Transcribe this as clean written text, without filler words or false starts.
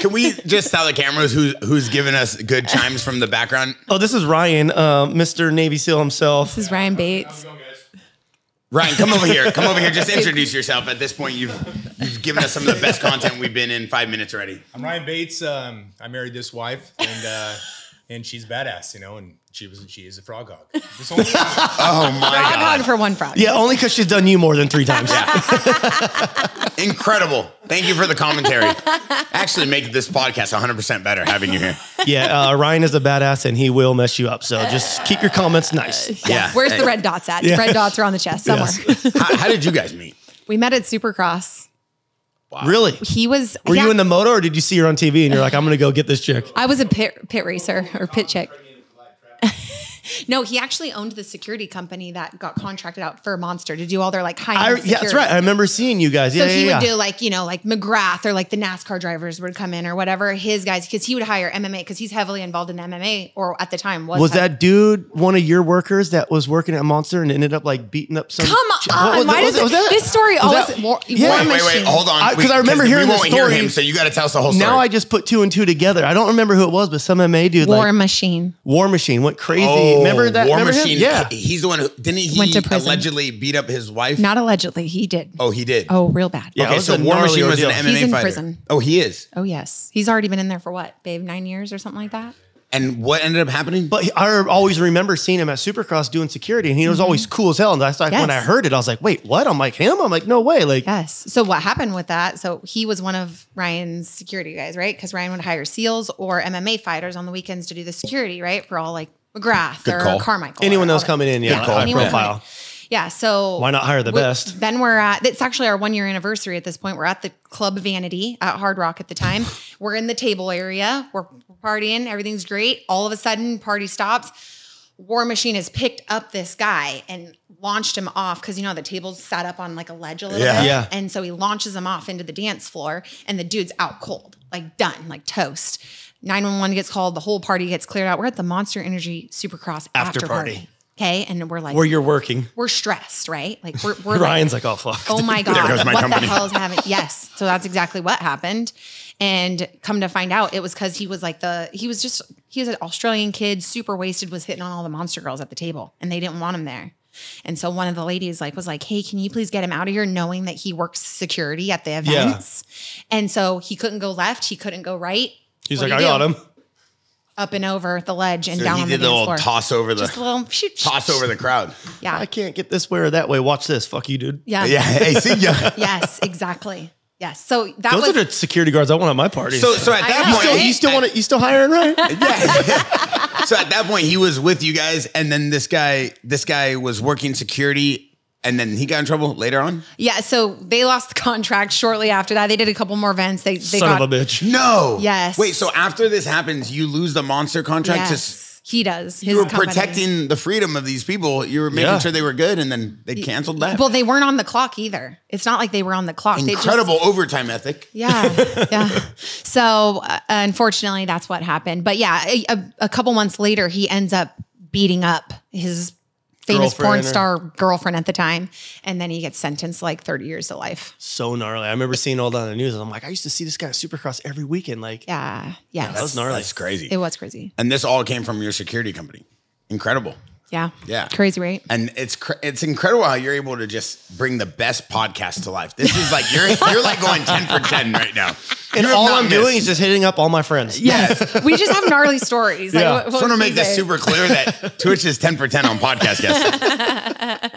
Can we just tell the cameras who's giving us good chimes from the background? Oh, this is Ryan, Mr. Navy SEAL himself. This is Ryan Bates. Ryan, come over here. Come over here. Just introduce yourself. At this point, you've given us some of the best content we've been in 5 minutes already. I'm Ryan Bates. I married this wife, and she's badass, you know, and she is a frog hog. Oh my Frog God. hog for one frog. Yeah, only because she's done you more than 3 times. Incredible. Thank you for the commentary. Actually make this podcast 100% better having you here. Yeah, Ryan is a badass and he will mess you up. So just keep your comments nice. Yeah. Where's the red dots at? Red dots are on the chest somewhere. Yes. How did you guys meet? We met at Supercross. Wow. Really? He was. Were you in the moto or did you see her on TV and you're like, I'm going to go get this chick? I was a pit racer or pit chick. No, he actually owned the security company that got contracted out for Monster to do all their like high-end security. Yeah, that's right. I remember seeing you guys. So Yeah, he yeah, would yeah. do like, you know, like McGrath or like the NASCAR drivers would come in or whatever, his guys, because he would hire MMA because he's heavily involved in MMA, or at the time Was that dude one of your workers that was working at Monster and ended up like beating up some? Come on. Why does this story always War Wait, Machine. hold on. Because I remember hearing we the won't hear story. him, so you got to tell us the whole story. Now I just put 2 and 2 together. I don't remember who it was, but some MMA dude War like Machine. War Machine went crazy. Oh, remember that? War Remember him? Machine. Yeah. He's the one who didn't he Went to prison. allegedly beat up his wife? Not allegedly, he did. Oh, he did. Oh, real bad. Yeah, it Okay, was so a War gnarly Machine was an ordeal. MMA He's in fighter. prison. Oh, he is. Oh, yes. He's already been in there for what, babe? 9 years or something like that? And what ended up happening? But I always remember seeing him at Supercross doing security, and he was always cool as hell. And that's like when I Yes. heard it, I was like, "Wait, what?" I'm like, "Him?" I'm like, "No way!" Like, Yes. So what happened with that? So he was one of Ryan's security guys, right? Because Ryan would hire SEALs or MMA fighters on the weekends to do the security, right? For all like McGrath Good or call. Carmichael. anyone or else all coming in, yeah, call. high Anyone profile. coming in. Yeah. So Why not hire the best? Then we're at, it's actually our 1 year anniversary at this point. We're at the Club Vanity at Hard Rock at the time. We're in the table area. We're partying. Everything's great. All of a sudden, party stops. War Machine has picked up this guy and launched him off because, you know, the table's sat up on like a ledge a little bit. Yeah. And so he launches him off into the dance floor and the dude's out cold, like done, like toast. 911 gets called. The whole party gets cleared out. We're at the Monster Energy Supercross after party. Okay. And we're like, Where you're working, we're stressed, right? Like we're Ryan's like, "Oh fuck." oh my God, goes my what company. the hell is happening? Yes. So that's exactly what happened. And come to find out, it was because he was he was an Australian kid, super wasted, was hitting on all the Monster girls at the table and they didn't want him there. And so one of the ladies was like, "Hey, can you please get him out of here?" Knowing that he works security at the events. And so he couldn't go left. He couldn't go right. He's What'd like, he "I do? got him." Up and over the ledge and So down he on the did the dance little floor. toss over Just a little shoot. toss over the crowd. Yeah. I can't get this way or that way. Watch this. Fuck you, dude. Yeah. Yeah. Hey, see ya. Yes, exactly. Yes. So that Those was are the security guards I want at my parties. So at I that know, point, right? you still hiring, right? yeah. So at that point, he was with you guys, and then this guy was working security, and then he got in trouble later on. Yeah, so they lost the contract shortly after that. They did a couple more events. They Son got, of a bitch. No. Yes. Wait. So after this happens, you lose the Monster contract. Yes, he does. His You were company. protecting the freedom of these people. You were making Yeah. sure they were good, and then they canceled that. Well, they weren't on the clock either. It's not like they were on the clock. Incredible overtime ethic. Yeah, yeah. So unfortunately, that's what happened. But yeah, a couple months later, he ends up beating up his famous porn Girlfriend or- star girlfriend at the time, and then he gets sentenced like 30 years to life. So gnarly. I remember seeing all that on the news, and I'm like, I used to see this guy at Supercross every weekend. Like, Yeah, yes. that was gnarly. That's crazy. It was crazy. And this all came from your security company. Incredible. Yeah, Yeah. crazy, right? And it's incredible how you're able to just bring the best podcast to life. This is like you're like going 10 for 10 right now. And You have all not I'm doing missed. is just hitting up all my friends. Yes, we just have gnarly stories. Like, Yeah. what Just want to would make you this say? super clear that Twitch is 10 for 10 on podcast guests.